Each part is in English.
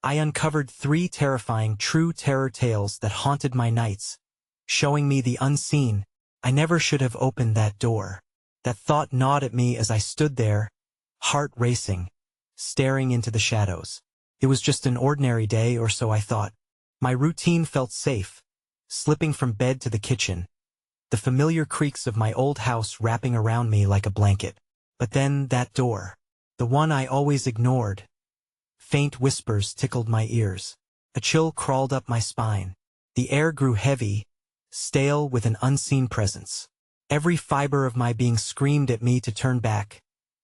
I uncovered 3 terrifying true terror tales that haunted my nights, showing me the unseen. I never should have opened that door. That thought gnawed at me as I stood there, heart racing, staring into the shadows. It was just an ordinary day, or so I thought. My routine felt safe, slipping from bed to the kitchen, the familiar creaks of my old house wrapping around me like a blanket. But then that door, the one I always ignored. Faint whispers tickled my ears. A chill crawled up my spine. The air grew heavy, stale with an unseen presence. Every fiber of my being screamed at me to turn back,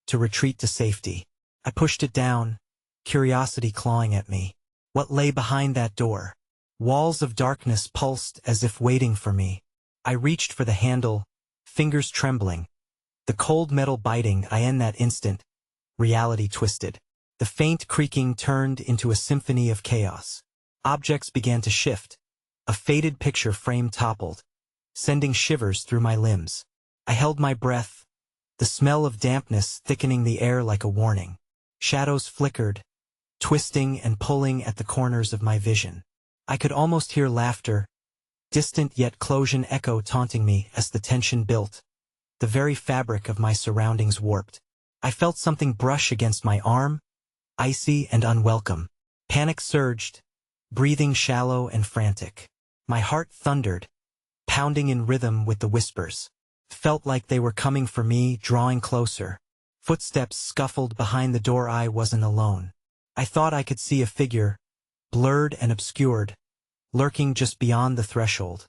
to retreat to safety. I pushed it down, curiosity clawing at me. What lay behind that door? Walls of darkness pulsed as if waiting for me. I reached for the handle, fingers trembling. The cold metal biting. In that instant, reality twisted. The faint creaking turned into a symphony of chaos. Objects began to shift. A faded picture frame toppled, sending shivers through my limbs. I held my breath, the smell of dampness thickening the air like a warning. Shadows flickered, twisting and pulling at the corners of my vision. I could almost hear laughter, distant yet close echo taunting me as the tension built. The very fabric of my surroundings warped. I felt something brush against my arm, icy and unwelcome. Panic surged, breathing shallow and frantic. My heart thundered, pounding in rhythm with the whispers. Felt like they were coming for me, drawing closer. Footsteps scuffled behind the door. I wasn't alone. I thought I could see a figure, blurred and obscured, lurking just beyond the threshold.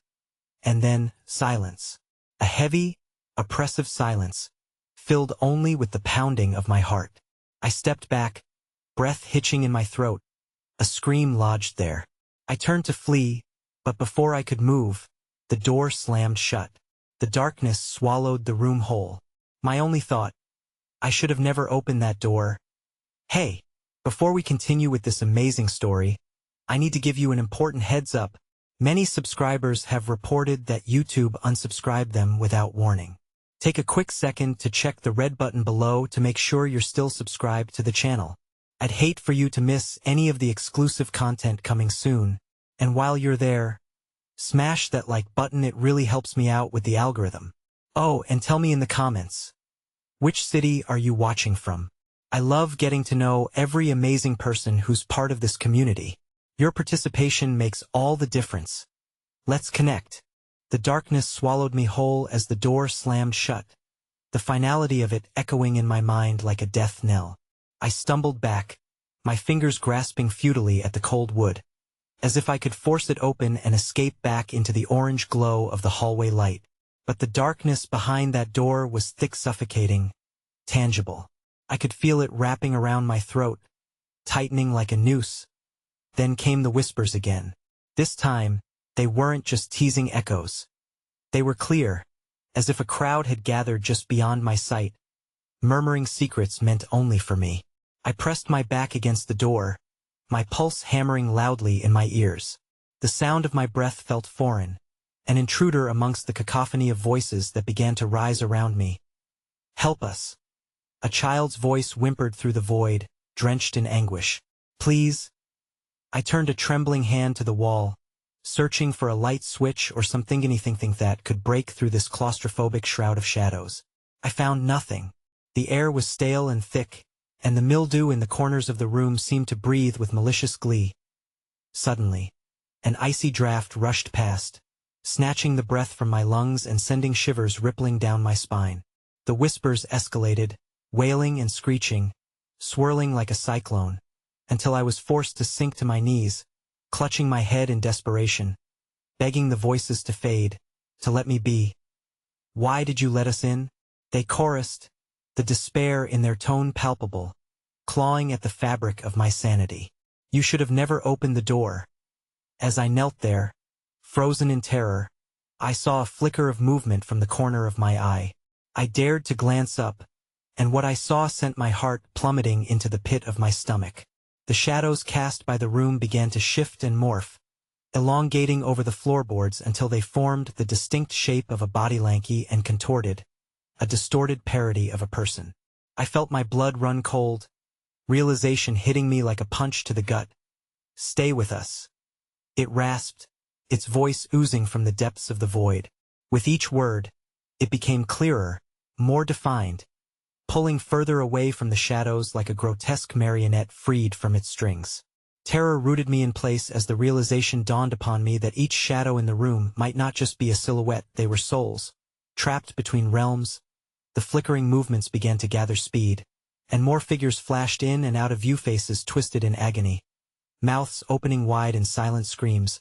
And then, silence. A heavy, oppressive silence, filled only with the pounding of my heart. I stepped back, breath hitching in my throat. A scream lodged there. I turned to flee, but before I could move, the door slammed shut. The darkness swallowed the room whole. My only thought, I should have never opened that door. Hey, before we continue with this amazing story, I need to give you an important heads up. Many subscribers have reported that YouTube unsubscribed them without warning. Take a quick second to check the red button below to make sure you're still subscribed to the channel. I'd hate for you to miss any of the exclusive content coming soon. And while you're there, smash that like button. It really helps me out with the algorithm. Oh, and tell me in the comments, which city are you watching from? I love getting to know every amazing person who's part of this community. Your participation makes all the difference. Let's connect. The darkness swallowed me whole as the door slammed shut, the finality of it echoing in my mind like a death knell. I stumbled back, my fingers grasping futilely at the cold wood, as if I could force it open and escape back into the orange glow of the hallway light. But the darkness behind that door was thick, suffocating, tangible. I could feel it wrapping around my throat, tightening like a noose. Then came the whispers again. This time, they weren't just teasing echoes. They were clear, as if a crowd had gathered just beyond my sight, murmuring secrets meant only for me. I pressed my back against the door, my pulse hammering loudly in my ears. The sound of my breath felt foreign, an intruder amongst the cacophony of voices that began to rise around me. Help us. A child's voice whimpered through the void, drenched in anguish. Please. I turned a trembling hand to the wall, searching for a light switch or anything that could break through this claustrophobic shroud of shadows. I found nothing. The air was stale and thick, and the mildew in the corners of the room seemed to breathe with malicious glee. Suddenly, an icy draft rushed past, snatching the breath from my lungs and sending shivers rippling down my spine. The whispers escalated, wailing and screeching, swirling like a cyclone, until I was forced to sink to my knees, clutching my head in desperation, begging the voices to fade, to let me be. Why did you let us in? They chorused, the despair in their tone palpable, clawing at the fabric of my sanity. You should have never opened the door. As I knelt there, frozen in terror, I saw a flicker of movement from the corner of my eye. I dared to glance up, and what I saw sent my heart plummeting into the pit of my stomach. The shadows cast by the room began to shift and morph, elongating over the floorboards until they formed the distinct shape of a body, lanky and contorted, a distorted parody of a person. I felt my blood run cold, realization hitting me like a punch to the gut. Stay with us. It rasped, its voice oozing from the depths of the void. With each word, it became clearer, more defined, pulling further away from the shadows like a grotesque marionette freed from its strings. Terror rooted me in place as the realization dawned upon me that each shadow in the room might not just be a silhouette, they were souls. Trapped between realms, the flickering movements began to gather speed, and more figures flashed in and out of view, faces twisted in agony, mouths opening wide in silent screams,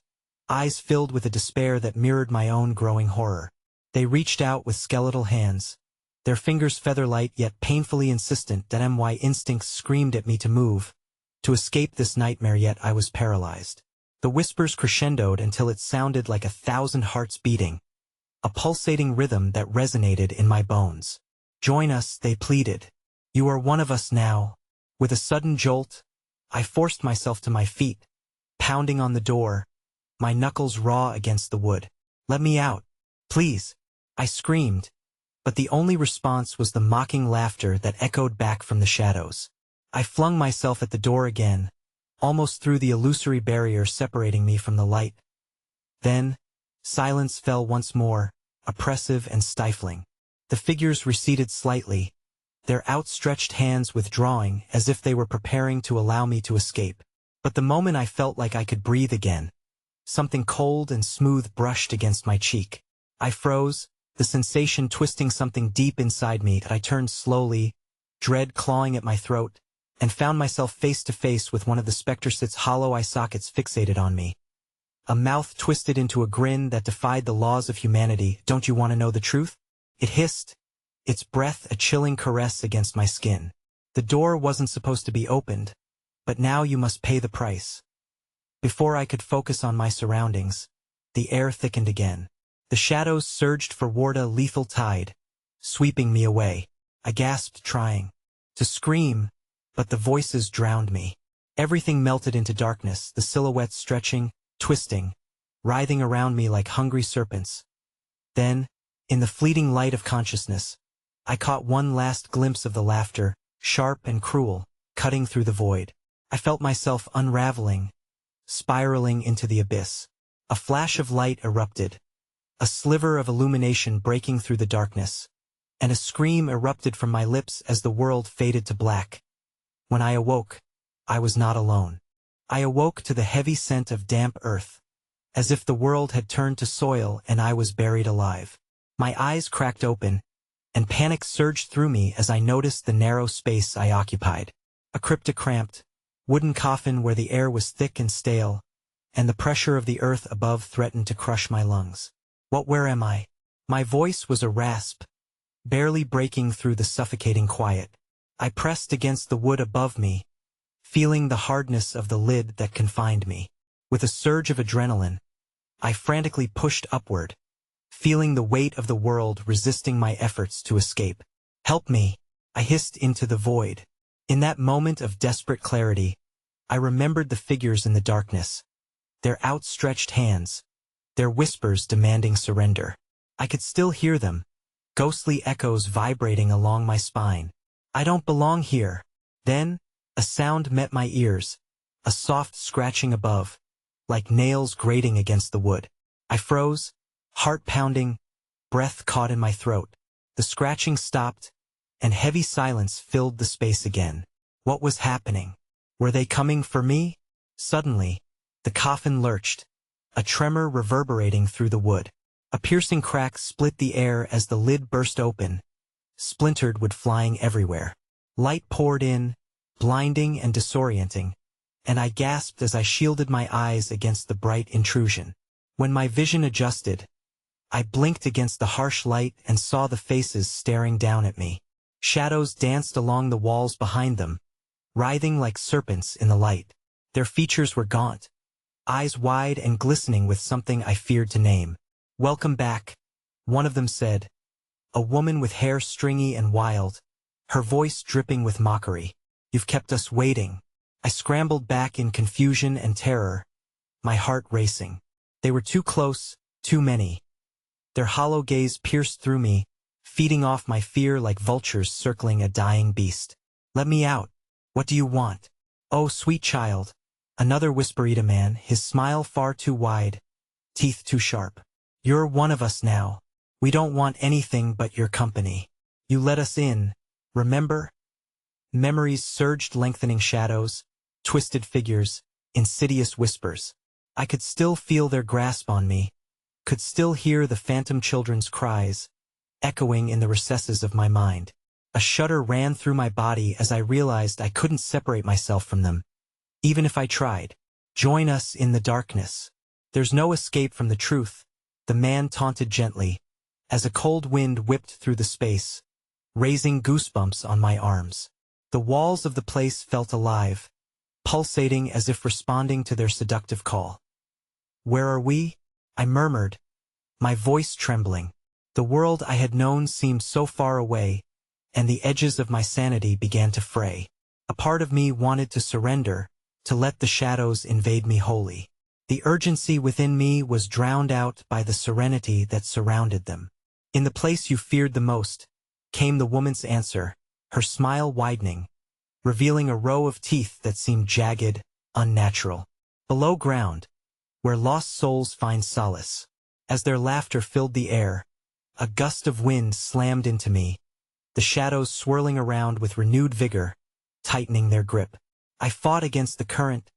eyes filled with a despair that mirrored my own growing horror. They reached out with skeletal hands, their fingers feather-light yet painfully insistent that my instincts screamed at me to move, to escape this nightmare, yet I was paralyzed. The whispers crescendoed until it sounded like 1,000 hearts beating, a pulsating rhythm that resonated in my bones. Join us, they pleaded. You are one of us now. With a sudden jolt, I forced myself to my feet, pounding on the door, my knuckles raw against the wood. Let me out, please, I screamed, but the only response was the mocking laughter that echoed back from the shadows. I flung myself at the door again, almost through the illusory barrier separating me from the light. Then, silence fell once more, oppressive and stifling. The figures receded slightly, their outstretched hands withdrawing as if they were preparing to allow me to escape. But the moment I felt like I could breathe again, something cold and smooth brushed against my cheek. I froze, the sensation twisting something deep inside me. I turned slowly, dread clawing at my throat, and found myself face to face with one of the specter-sit's hollow eye sockets fixated on me. A mouth twisted into a grin that defied the laws of humanity. Don't you want to know the truth? It hissed, its breath a chilling caress against my skin. The door wasn't supposed to be opened, but now you must pay the price. Before I could focus on my surroundings, the air thickened again. The shadows surged forward, a lethal tide, sweeping me away. I gasped, trying to scream, but the voices drowned me. Everything melted into darkness, the silhouettes stretching, twisting, writhing around me like hungry serpents. Then, in the fleeting light of consciousness, I caught one last glimpse of the laughter, sharp and cruel, cutting through the void. I felt myself unraveling, spiraling into the abyss. A flash of light erupted, a sliver of illumination breaking through the darkness, and a scream erupted from my lips as the world faded to black. When I awoke, I was not alone. I awoke to the heavy scent of damp earth, as if the world had turned to soil and I was buried alive. My eyes cracked open, and panic surged through me as I noticed the narrow space I occupied. A crypto-cramped, wooden coffin where the air was thick and stale, and the pressure of the earth above threatened to crush my lungs. Where am I? My voice was a rasp, barely breaking through the suffocating quiet. I pressed against the wood above me, feeling the hardness of the lid that confined me. With a surge of adrenaline, I frantically pushed upward, feeling the weight of the world resisting my efforts to escape. Help me, I hissed into the void. In that moment of desperate clarity, I remembered the figures in the darkness, their outstretched hands, their whispers demanding surrender. I could still hear them, ghostly echoes vibrating along my spine. I don't belong here. Then, a sound met my ears, a soft scratching above, like nails grating against the wood. I froze, heart pounding, breath caught in my throat. The scratching stopped, and heavy silence filled the space again. What was happening? Were they coming for me? Suddenly, the coffin lurched, a tremor reverberating through the wood. A piercing crack split the air as the lid burst open, splintered wood flying everywhere. Light poured in, blinding and disorienting, and I gasped as I shielded my eyes against the bright intrusion. When my vision adjusted, I blinked against the harsh light and saw the faces staring down at me. Shadows danced along the walls behind them, writhing like serpents in the light. Their features were gaunt, eyes wide and glistening with something I feared to name. Welcome back, one of them said, a woman with hair stringy and wild, her voice dripping with mockery. You've kept us waiting. I scrambled back in confusion and terror, my heart racing. They were too close, too many. Their hollow gaze pierced through me, feeding off my fear like vultures circling a dying beast. Let me out. What do you want? Oh, sweet child, Another whisperita man, his smile far too wide, teeth too sharp. You're one of us now. We don't want anything but your company. You let us in, remember? Memories surged, lengthening shadows, twisted figures, insidious whispers. I could still feel their grasp on me, could still hear the phantom children's cries, echoing in the recesses of my mind. A shudder ran through my body as I realized I couldn't separate myself from them, even if I tried. Join us in the darkness. There's no escape from the truth, the man taunted gently, as a cold wind whipped through the space, raising goosebumps on my arms. The walls of the place felt alive, pulsating as if responding to their seductive call. Where are we? I murmured, my voice trembling. The world I had known seemed so far away, and the edges of my sanity began to fray. A part of me wanted to surrender, to let the shadows invade me wholly. The urgency within me was drowned out by the serenity that surrounded them. In the place you feared the most, came the woman's answer, her smile widening, revealing a row of teeth that seemed jagged, unnatural. Below ground, where lost souls find solace. As their laughter filled the air, a gust of wind slammed into me, the shadows swirling around with renewed vigor, tightening their grip. I fought against the current,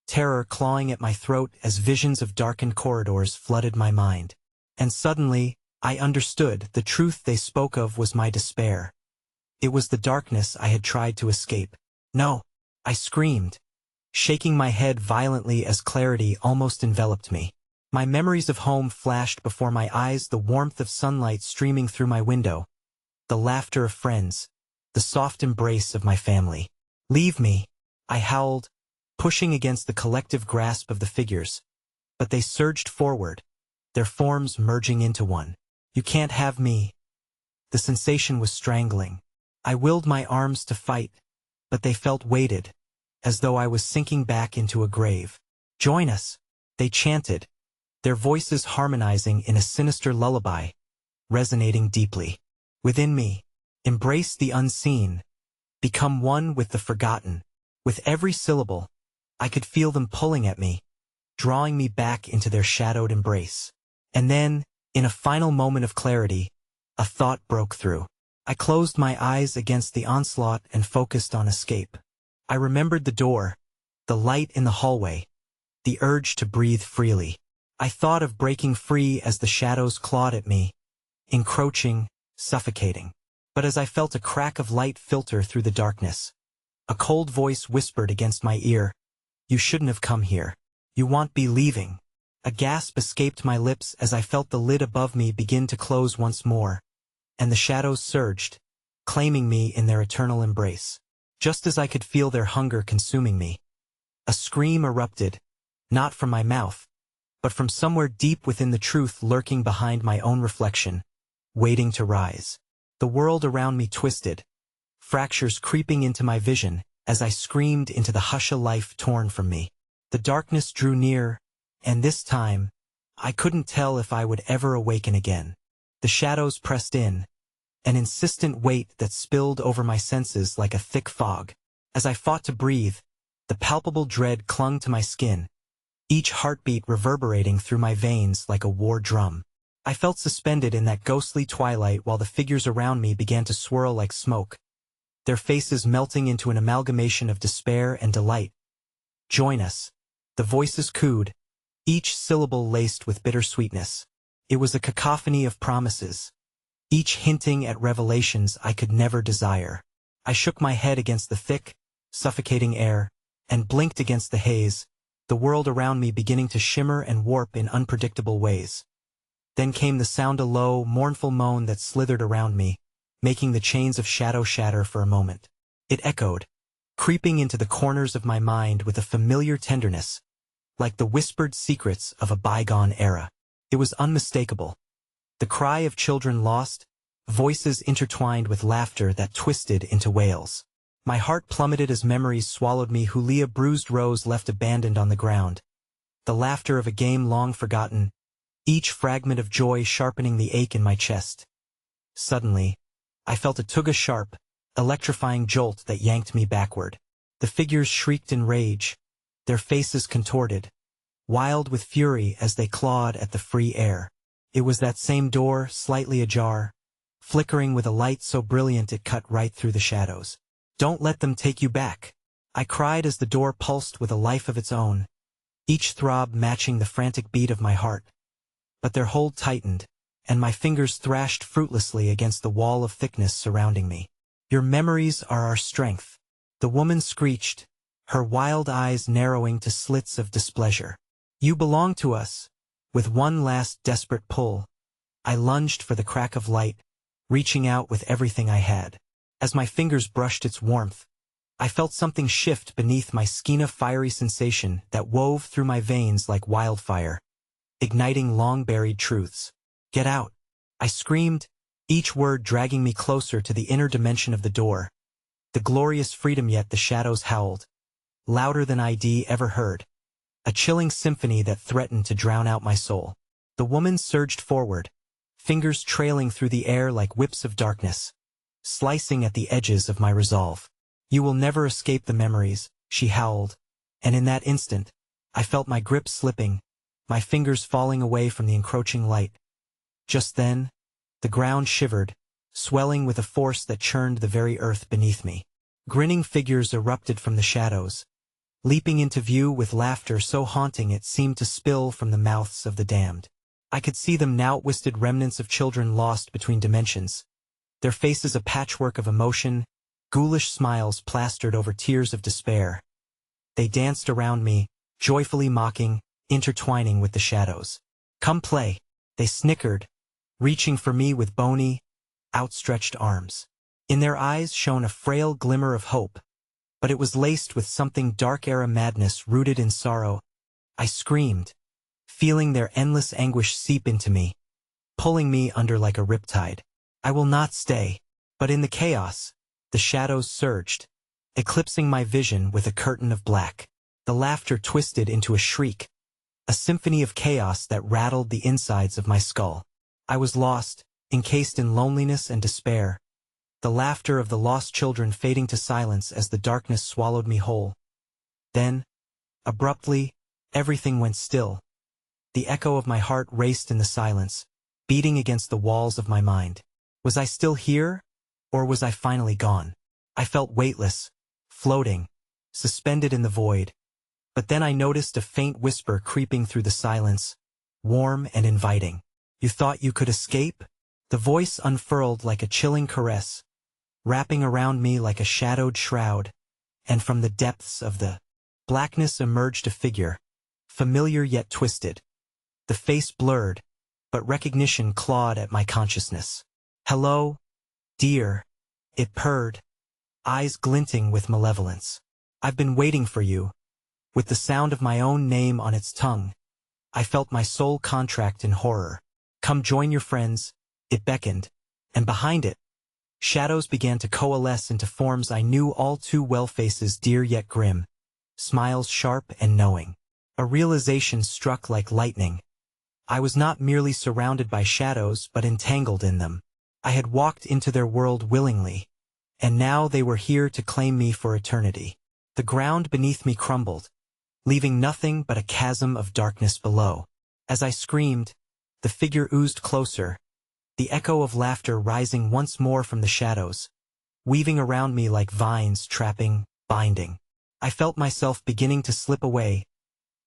terror clawing at my throat as visions of darkened corridors flooded my mind. And suddenly, I understood the truth they spoke of was my despair. It was the darkness I had tried to escape. No, I screamed, shaking my head violently as clarity almost enveloped me. My memories of home flashed before my eyes, the warmth of sunlight streaming through my window, the laughter of friends, the soft embrace of my family. Leave me, I howled, pushing against the collective grasp of the figures. But they surged forward, their forms merging into one. You can't have me. The sensation was strangling. I willed my arms to fight, but they felt weighted, as though I was sinking back into a grave. Join us, they chanted, their voices harmonizing in a sinister lullaby, resonating deeply. Within me, embrace the unseen, become one with the forgotten. With every syllable, I could feel them pulling at me, drawing me back into their shadowed embrace. And then, in a final moment of clarity, a thought broke through. I closed my eyes against the onslaught and focused on escape. I remembered the door, the light in the hallway, the urge to breathe freely. I thought of breaking free as the shadows clawed at me, encroaching, suffocating. But as I felt a crack of light filter through the darkness, a cold voice whispered against my ear, "You shouldn't have come here. You won't be leaving." A gasp escaped my lips as I felt the lid above me begin to close once more, and the shadows surged, claiming me in their eternal embrace. Just as I could feel their hunger consuming me, a scream erupted, not from my mouth, but from somewhere deep within, the truth lurking behind my own reflection, waiting to rise. The world around me twisted, fractures creeping into my vision as I screamed into the hush of life torn from me. The darkness drew near, and this time, I couldn't tell if I would ever awaken again. The shadows pressed in, an insistent weight that spilled over my senses like a thick fog. As I fought to breathe, the palpable dread clung to my skin, each heartbeat reverberating through my veins like a war drum. I felt suspended in that ghostly twilight while the figures around me began to swirl like smoke, their faces melting into an amalgamation of despair and delight. Join us. The voices cooed, each syllable laced with bittersweetness. It was a cacophony of promises, each hinting at revelations I could never desire. I shook my head against the thick, suffocating air, and blinked against the haze, the world around me beginning to shimmer and warp in unpredictable ways. Then came the sound, a low, mournful moan that slithered around me, making the chains of shadow shatter for a moment. It echoed, creeping into the corners of my mind with a familiar tenderness, like the whispered secrets of a bygone era. It was unmistakable. The cry of children lost, voices intertwined with laughter that twisted into wails. My heart plummeted as memories swallowed me. Hulia, bruised rose left abandoned on the ground. The laughter of a game long forgotten, each fragment of joy sharpening the ache in my chest. Suddenly, I felt a tug, a sharp, electrifying jolt that yanked me backward. The figures shrieked in rage, their faces contorted, wild with fury as they clawed at the free air. It was that same door, slightly ajar, flickering with a light so brilliant it cut right through the shadows. "Don't let them take you back," I cried as the door pulsed with a life of its own, each throb matching the frantic beat of my heart. But their hold tightened, and my fingers thrashed fruitlessly against the wall of thickness surrounding me. "Your memories are our strength," the woman screeched, her wild eyes narrowing to slits of displeasure. "You belong to us." With one last desperate pull, I lunged for the crack of light, reaching out with everything I had. As my fingers brushed its warmth, I felt something shift beneath my skin, a fiery sensation that wove through my veins like wildfire, igniting long-buried truths. "Get out!" I screamed, each word dragging me closer to the inner dimension of the door. The glorious freedom, yet the shadows howled, louder than I'd ever heard, a chilling symphony that threatened to drown out my soul. The woman surged forward, fingers trailing through the air like whips of darkness, slicing at the edges of my resolve. "You will never escape the memories," she howled, and in that instant, I felt my grip slipping, my fingers falling away from the encroaching light. Just then, the ground shivered, swelling with a force that churned the very earth beneath me. Grinning figures erupted from the shadows, leaping into view with laughter so haunting it seemed to spill from the mouths of the damned. I could see them now, twisted remnants of children lost between dimensions, their faces a patchwork of emotion, ghoulish smiles plastered over tears of despair. They danced around me, joyfully mocking, intertwining with the shadows. "Come play," they snickered, reaching for me with bony, outstretched arms. In their eyes shone a frail glimmer of hope, but it was laced with something dark-era madness rooted in sorrow. I screamed, feeling their endless anguish seep into me, pulling me under like a riptide. "I will not stay." But in the chaos, the shadows surged, eclipsing my vision with a curtain of black. The laughter twisted into a shriek, a symphony of chaos that rattled the insides of my skull. I was lost, encased in loneliness and despair, the laughter of the lost children fading to silence as the darkness swallowed me whole. Then, abruptly, everything went still. The echo of my heart raced in the silence, beating against the walls of my mind. Was I still here, or was I finally gone? I felt weightless, floating, suspended in the void. But then I noticed a faint whisper creeping through the silence, warm and inviting. "You thought you could escape?" The voice unfurled like a chilling caress, wrapping around me like a shadowed shroud, and from the depths of the blackness emerged a figure, familiar yet twisted. The face blurred, but recognition clawed at my consciousness. "Hello, dear," it purred, eyes glinting with malevolence. "I've been waiting for you." With the sound of my own name on its tongue, I felt my soul contract in horror. "Come join your friends," it beckoned, and behind it, shadows began to coalesce into forms I knew all too well, faces dear yet grim, smiles sharp and knowing. A realization struck like lightning. I was not merely surrounded by shadows but entangled in them. I had walked into their world willingly, and now they were here to claim me for eternity. The ground beneath me crumbled, leaving nothing but a chasm of darkness below. As I screamed, the figure oozed closer, the echo of laughter rising once more from the shadows, weaving around me like vines trapping, binding. I felt myself beginning to slip away,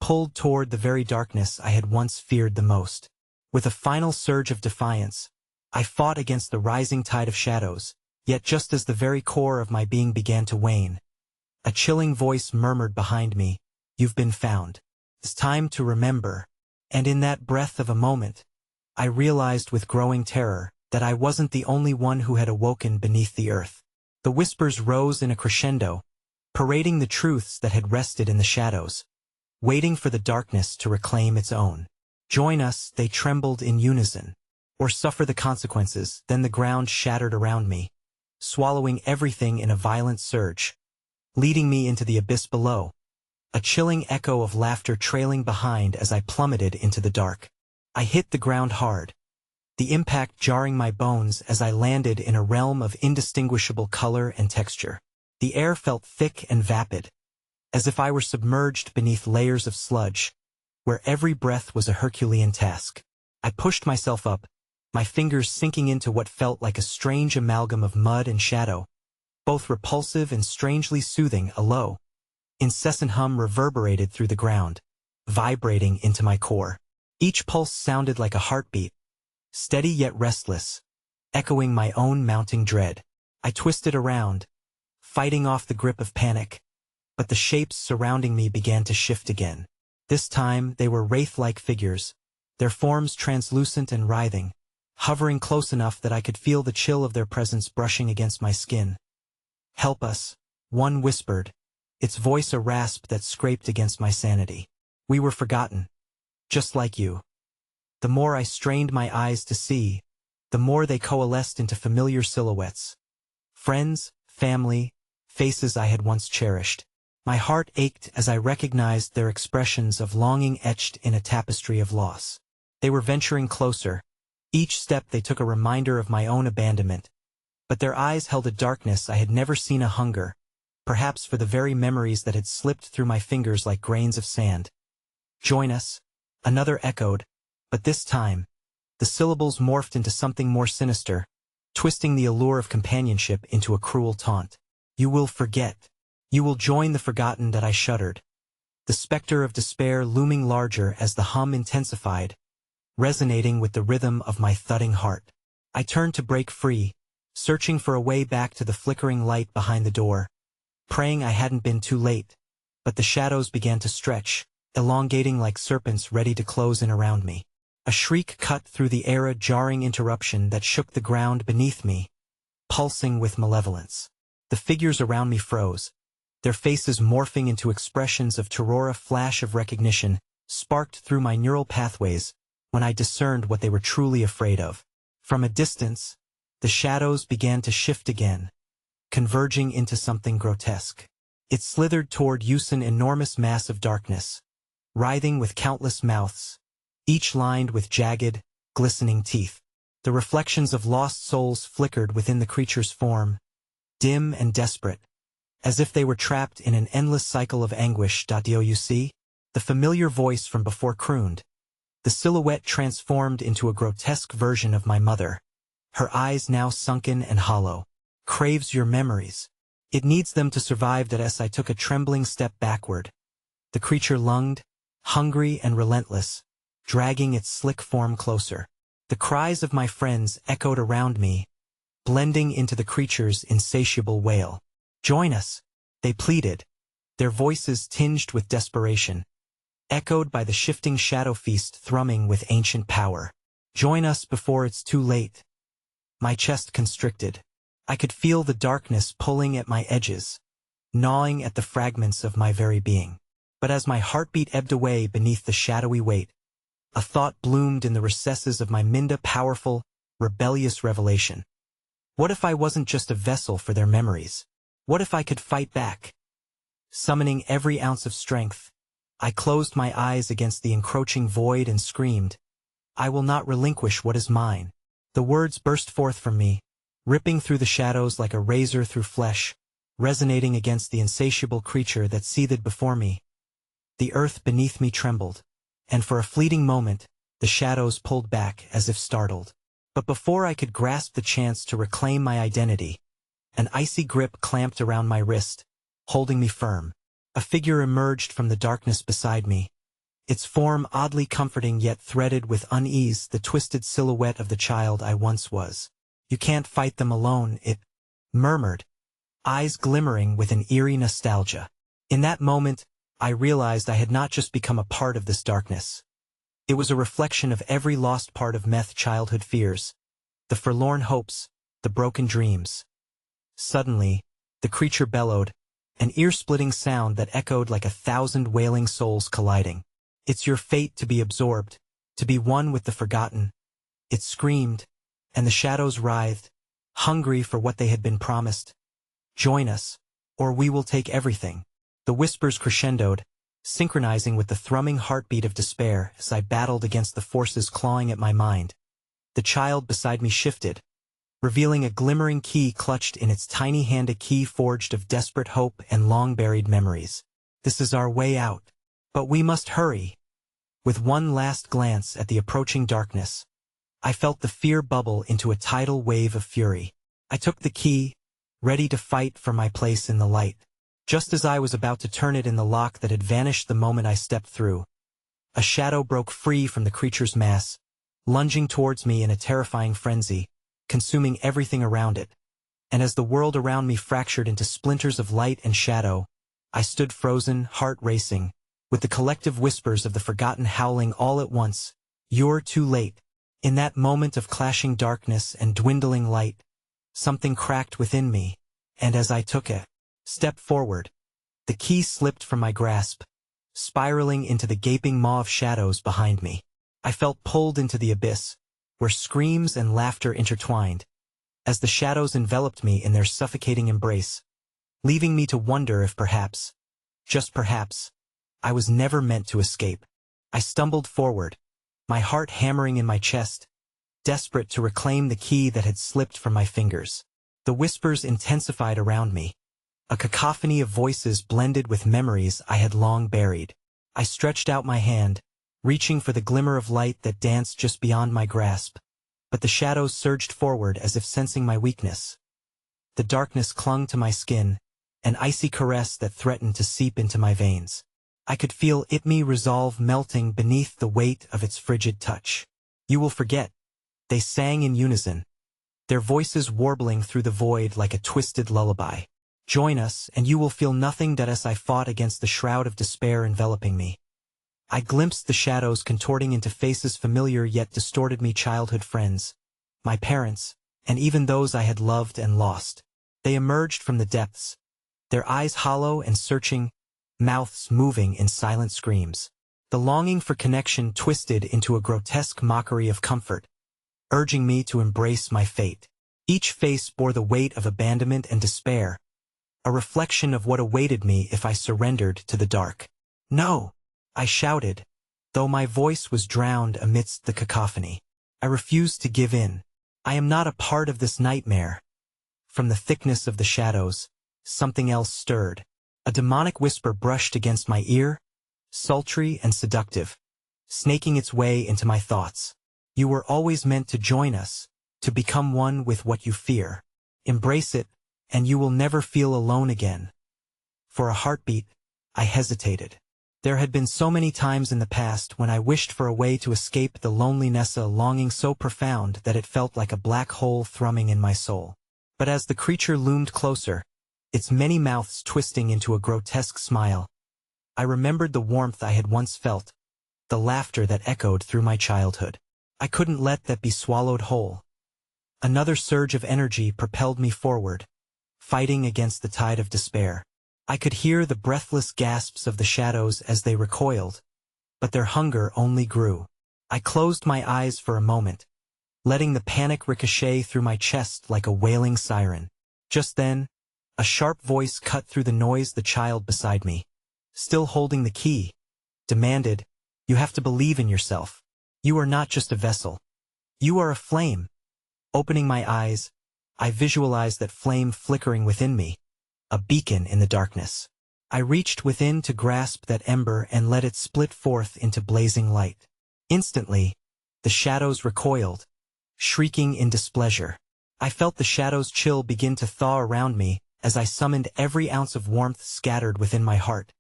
pulled toward the very darkness I had once feared the most. With a final surge of defiance, I fought against the rising tide of shadows, yet just as the very core of my being began to wane, a chilling voice murmured behind me, "You've been found. It's time to remember." And in that breath of a moment, I realized with growing terror that I wasn't the only one who had awoken beneath the earth. The whispers rose in a crescendo, parading the truths that had rested in the shadows, waiting for the darkness to reclaim its own. "Join us," they trembled in unison, "or suffer the consequences." Then the ground shattered around me, swallowing everything in a violent surge, leading me into the abyss below, a chilling echo of laughter trailing behind as I plummeted into the dark. I hit the ground hard, the impact jarring my bones as I landed in a realm of indistinguishable color and texture. The air felt thick and vapid, as if I were submerged beneath layers of sludge, where every breath was a Herculean task. I pushed myself up, my fingers sinking into what felt like a strange amalgam of mud and shadow, both repulsive and strangely soothing. A low, incessant hum reverberated through the ground, vibrating into my core. Each pulse sounded like a heartbeat, steady yet restless, echoing my own mounting dread. I twisted around, fighting off the grip of panic, but the shapes surrounding me began to shift again. This time they were wraith-like figures, their forms translucent and writhing, hovering close enough that I could feel the chill of their presence brushing against my skin. "Help us," one whispered, its voice a rasp that scraped against my sanity. "We were forgotten, just like you." The more I strained my eyes to see, the more they coalesced into familiar silhouettes. Friends, family, faces I had once cherished. My heart ached as I recognized their expressions of longing etched in a tapestry of loss. They were venturing closer. Each step they took a reminder of my own abandonment. But their eyes held a darkness I had never seen, a hunger, perhaps for the very memories that had slipped through my fingers like grains of sand. "Join us," another echoed, but this time, the syllables morphed into something more sinister, twisting the allure of companionship into a cruel taunt. "You will forget. You will join the forgotten." That I shuddered, the specter of despair looming larger as the hum intensified, resonating with the rhythm of my thudding heart. I turned to break free, searching for a way back to the flickering light behind the door, praying I hadn't been too late, but the shadows began to stretch, elongating like serpents ready to close in around me. A shriek cut through the air, a jarring interruption that shook the ground beneath me, pulsing with malevolence. The figures around me froze, their faces morphing into expressions of terror. A flash of recognition sparked through my neural pathways when I discerned what they were truly afraid of. From a distance, the shadows began to shift again, converging into something grotesque. It slithered toward us, an enormous mass of darkness, writhing with countless mouths, each lined with jagged, glistening teeth. The reflections of lost souls flickered within the creature's form, dim and desperate, as if they were trapped in an endless cycle of anguish. "Do you see?" The familiar voice from before crooned. The silhouette transformed into a grotesque version of my mother, her eyes now sunken and hollow. "Craves your memories. It needs them to survive." As I took a trembling step backward, the creature lunged, hungry and relentless, dragging its slick form closer. The cries of my friends echoed around me, blending into the creature's insatiable wail. "Join us," they pleaded, their voices tinged with desperation, echoed by the shifting shadow feast thrumming with ancient power. "Join us before it's too late." My chest constricted. I could feel the darkness pulling at my edges, gnawing at the fragments of my very being. But as my heartbeat ebbed away beneath the shadowy weight, a thought bloomed in the recesses of my mind, a powerful, rebellious revelation. What if I wasn't just a vessel for their memories? What if I could fight back? Summoning every ounce of strength, I closed my eyes against the encroaching void and screamed, "I will not relinquish what is mine." The words burst forth from me, ripping through the shadows like a razor through flesh, resonating against the insatiable creature that seethed before me. The earth beneath me trembled, and for a fleeting moment, the shadows pulled back as if startled. But before I could grasp the chance to reclaim my identity, an icy grip clamped around my wrist, holding me firm. A figure emerged from the darkness beside me, its form oddly comforting yet threaded with unease, the twisted silhouette of the child I once was. "You can't fight them alone," it murmured, eyes glimmering with an eerie nostalgia. In that moment, I realized I had not just become a part of this darkness. It was a reflection of every lost part of Meth's childhood fears, the forlorn hopes, the broken dreams. Suddenly, the creature bellowed, an ear-splitting sound that echoed like 1,000 wailing souls colliding. "It's your fate to be absorbed, to be one with the forgotten." It screamed, and the shadows writhed, hungry for what they had been promised. "Join us, or we will take everything." The whispers crescendoed, synchronizing with the thrumming heartbeat of despair as I battled against the forces clawing at my mind. The child beside me shifted, revealing a glimmering key clutched in its tiny hand, a key forged of desperate hope and long-buried memories. This is our way out. But we must hurry. With one last glance at the approaching darkness, I felt the fear bubble into a tidal wave of fury. I took the key, ready to fight for my place in the light. Just as I was about to turn it in the lock that had vanished the moment I stepped through, a shadow broke free from the creature's mass, lunging towards me in a terrifying frenzy, consuming everything around it. And as the world around me fractured into splinters of light and shadow, I stood frozen, heart racing, with the collective whispers of the forgotten howling all at once. You're too late. In that moment of clashing darkness and dwindling light, something cracked within me, and as I took a step forward, the key slipped from my grasp, spiraling into the gaping maw of shadows behind me. I felt pulled into the abyss, where screams and laughter intertwined, as the shadows enveloped me in their suffocating embrace, leaving me to wonder if perhaps, just perhaps, I was never meant to escape. I stumbled forward, my heart hammering in my chest, desperate to reclaim the key that had slipped from my fingers. The whispers intensified around me, a cacophony of voices blended with memories I had long buried. I stretched out my hand, reaching for the glimmer of light that danced just beyond my grasp, but the shadows surged forward as if sensing my weakness. The darkness clung to my skin, an icy caress that threatened to seep into my veins. I could feel my resolve melting beneath the weight of its frigid touch. You will forget, they sang in unison, their voices warbling through the void like a twisted lullaby. Join us, and you will feel nothing that as I fought against the shroud of despair enveloping me. I glimpsed the shadows contorting into faces familiar yet distorted me childhood friends, my parents, and even those I had loved and lost. They emerged from the depths, their eyes hollow and searching, mouths moving in silent screams. The longing for connection twisted into a grotesque mockery of comfort, urging me to embrace my fate. Each face bore the weight of abandonment and despair, a reflection of what awaited me if I surrendered to the dark. No! I shouted, though my voice was drowned amidst the cacophony. I refused to give in. I am not a part of this nightmare. From the thickness of the shadows, something else stirred. A demonic whisper brushed against my ear, sultry and seductive, snaking its way into my thoughts. You were always meant to join us, to become one with what you fear. Embrace it, and you will never feel alone again. For a heartbeat, I hesitated. There had been so many times in the past when I wished for a way to escape the loneliness, a longing so profound that it felt like a black hole thrumming in my soul. But as the creature loomed closer, its many mouths twisting into a grotesque smile, I remembered the warmth I had once felt, the laughter that echoed through my childhood. I couldn't let that be swallowed whole. Another surge of energy propelled me forward, fighting against the tide of despair. I could hear the breathless gasps of the shadows as they recoiled, but their hunger only grew. I closed my eyes for a moment, letting the panic ricochet through my chest like a wailing siren. Just then, a sharp voice cut through the noise. The child beside me, still holding the key, demanded, "You have to believe in yourself. You are not just a vessel. You are a flame." Opening my eyes, I visualized that flame flickering within me, a beacon in the darkness. I reached within to grasp that ember and let it split forth into blazing light. Instantly, the shadows recoiled, shrieking in displeasure. I felt the shadows' chill begin to thaw around me as I summoned every ounce of warmth scattered within my heart.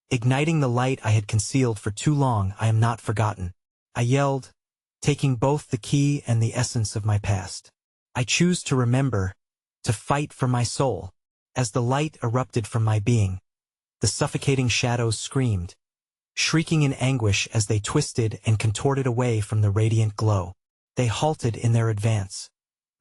Igniting the light I had concealed for too long, I am not forgotten. I yelled, taking both the key and the essence of my past. I choose to remember, to fight for my soul. As the light erupted from my being, the suffocating shadows screamed, shrieking in anguish as they twisted and contorted away from the radiant glow. They halted in their advance,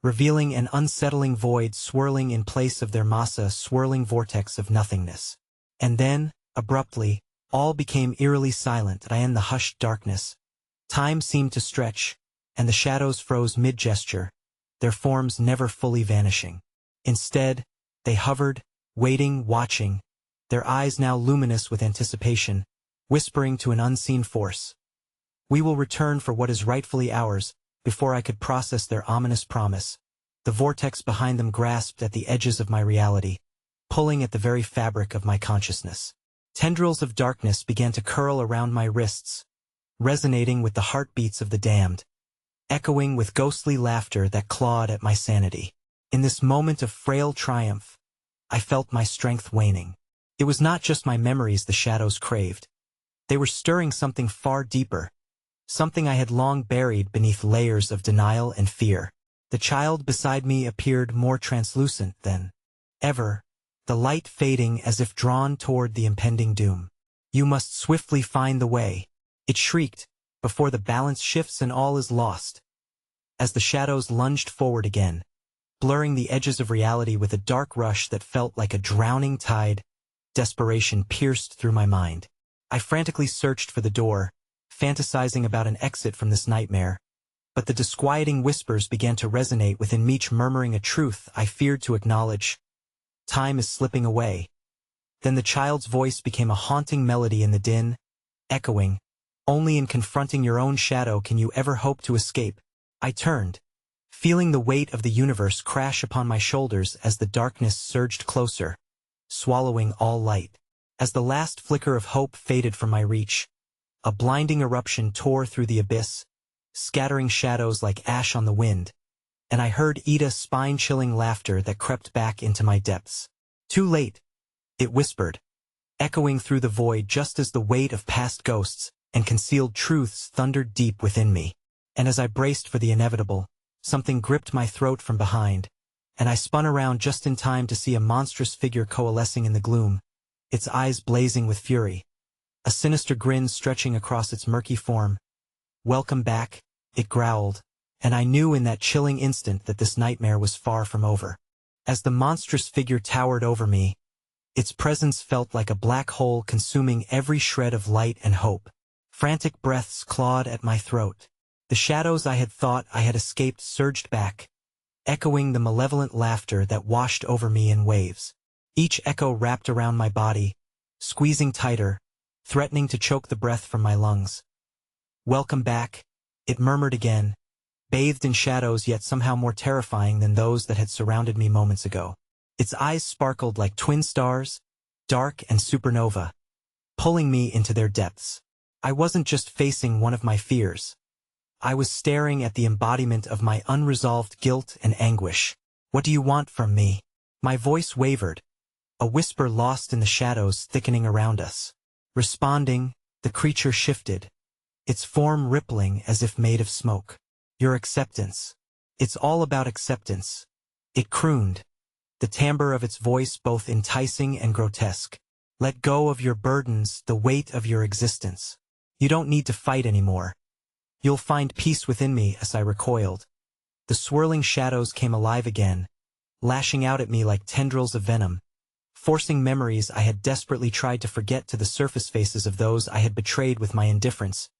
revealing an unsettling void swirling in place of their massa, swirling vortex of nothingness. And then, abruptly, all became eerily silent. I in the hushed darkness. Time seemed to stretch, and the shadows froze mid-gesture, their forms never fully vanishing. Instead, they hovered, waiting, watching, their eyes now luminous with anticipation, whispering to an unseen force, "We will return for what is rightfully ours." Before I could process their ominous promise, the vortex behind them grasped at the edges of my reality, pulling at the very fabric of my consciousness. Tendrils of darkness began to curl around my wrists, resonating with the heartbeats of the damned, echoing with ghostly laughter that clawed at my sanity. In this moment of frail triumph, I felt my strength waning. It was not just my memories the shadows craved. They were stirring something far deeper, something I had long buried beneath layers of denial and fear. The child beside me appeared more translucent than ever, the light fading as if drawn toward the impending doom. "You must swiftly find the way," it shrieked, "before the balance shifts and all is lost." As the shadows lunged forward again, blurring the edges of reality with a dark rush that felt like a drowning tide, desperation pierced through my mind. I frantically searched for the door, fantasizing about an exit from this nightmare, but the disquieting whispers began to resonate within me, murmuring a truth I feared to acknowledge. Time is slipping away. Then the child's voice became a haunting melody in the din, echoing, "Only in confronting your own shadow can you ever hope to escape." I turned, feeling the weight of the universe crash upon my shoulders as the darkness surged closer, swallowing all light. As the last flicker of hope faded from my reach, a blinding eruption tore through the abyss, scattering shadows like ash on the wind, and I heard Ida's spine-chilling laughter that crept back into my depths. "Too late," it whispered, echoing through the void just as the weight of past ghosts and concealed truths thundered deep within me. And as I braced for the inevitable, something gripped my throat from behind, and I spun around just in time to see a monstrous figure coalescing in the gloom, its eyes blazing with fury, a sinister grin stretching across its murky form. "Welcome back," it growled, and I knew in that chilling instant that this nightmare was far from over. As the monstrous figure towered over me, its presence felt like a black hole consuming every shred of light and hope. Frantic breaths clawed at my throat. The shadows I had thought I had escaped surged back, echoing the malevolent laughter that washed over me in waves. Each echo wrapped around my body, squeezing tighter, threatening to choke the breath from my lungs. "Welcome back," it murmured again, bathed in shadows yet somehow more terrifying than those that had surrounded me moments ago. Its eyes sparkled like twin stars, dark and supernova, pulling me into their depths. I wasn't just facing one of my fears. I was staring at the embodiment of my unresolved guilt and anguish. "What do you want from me?" My voice wavered, a whisper lost in the shadows thickening around us. Responding, the creature shifted, its form rippling as if made of smoke. "Your acceptance. It's all about acceptance," it crooned, the timbre of its voice both enticing and grotesque. "Let go of your burdens, the weight of your existence. You don't need to fight anymore. You'll find peace within me." As I recoiled, the swirling shadows came alive again, lashing out at me like tendrils of venom, forcing memories I had desperately tried to forget to the surface faces of those I had betrayed with my indifference.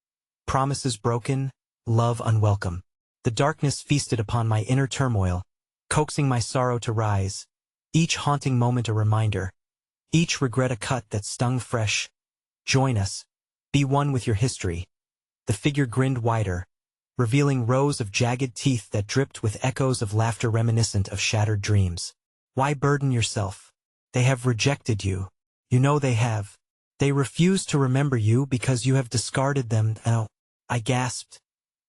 Promises broken, love unwelcome. The darkness feasted upon my inner turmoil, coaxing my sorrow to rise, each haunting moment a reminder, each regret a cut that stung fresh. "Join us. Be one with your history." The figure grinned wider, revealing rows of jagged teeth that dripped with echoes of laughter reminiscent of shattered dreams. "Why burden yourself? They have rejected you. You know they have. They refuse to remember you because you have discarded them." "Oh," I gasped,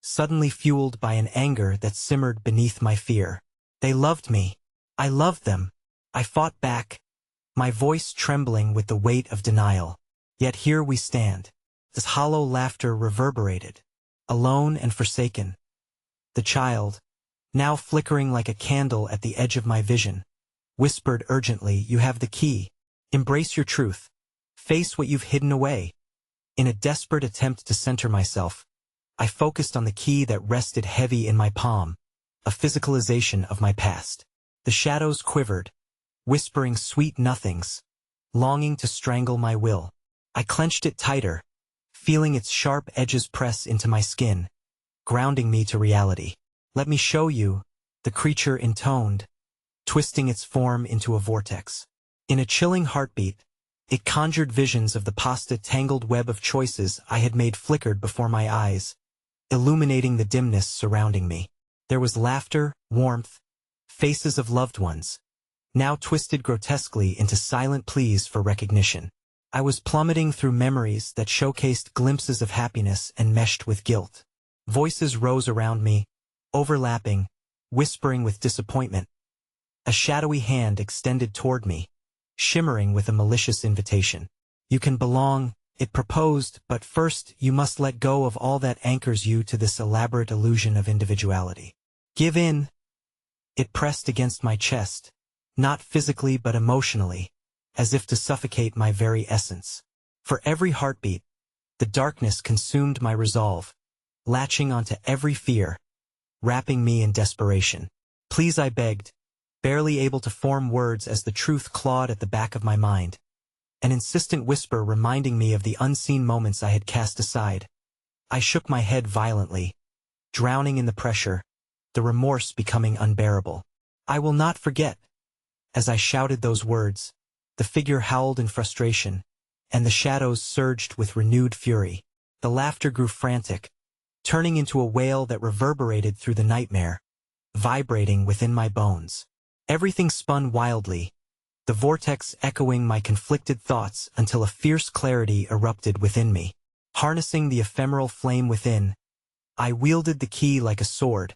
suddenly fueled by an anger that simmered beneath my fear. "They loved me. I loved them." I fought back, my voice trembling with the weight of denial. Yet here we stand. This hollow laughter reverberated, alone and forsaken. The child, now flickering like a candle at the edge of my vision, whispered urgently, "You have the key. Embrace your truth. Face what you've hidden away." In a desperate attempt to center myself, I focused on the key that rested heavy in my palm, a physicalization of my past. The shadows quivered, whispering sweet nothings, longing to strangle my will. I clenched it tighter, feeling its sharp edges press into my skin, grounding me to reality. "Let me show you," the creature intoned, twisting its form into a vortex. In a chilling heartbeat, it conjured visions of the pasta-tangled web of choices I had made flickered before my eyes, illuminating the dimness surrounding me. There was laughter, warmth, faces of loved ones, now twisted grotesquely into silent pleas for recognition. I was plummeting through memories that showcased glimpses of happiness and meshed with guilt. Voices rose around me, overlapping, whispering with disappointment. A shadowy hand extended toward me, shimmering with a malicious invitation. You can belong, it proposed, but first you must let go of all that anchors you to this elaborate illusion of individuality. Give in. It pressed against my chest, not physically but emotionally, as if to suffocate my very essence. For every heartbeat, the darkness consumed my resolve, latching onto every fear, wrapping me in desperation. Please, I begged, barely able to form words as the truth clawed at the back of my mind, an insistent whisper reminding me of the unseen moments I had cast aside. I shook my head violently, drowning in the pressure, the remorse becoming unbearable. I will not forget. As I shouted those words, the figure howled in frustration, and the shadows surged with renewed fury. The laughter grew frantic, turning into a wail that reverberated through the nightmare, vibrating within my bones. Everything spun wildly, the vortex echoing my conflicted thoughts until a fierce clarity erupted within me. Harnessing the ephemeral flame within, I wielded the key like a sword,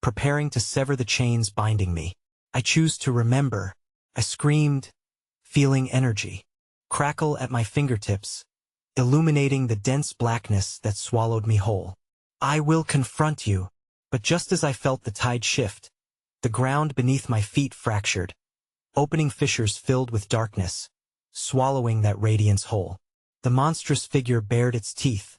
preparing to sever the chains binding me. I choose to remember, I screamed, feeling energy crackle at my fingertips, illuminating the dense blackness that swallowed me whole. I will confront you. But just as I felt the tide shift, the ground beneath my feet fractured, opening fissures filled with darkness, swallowing that radiance whole. The monstrous figure bared its teeth,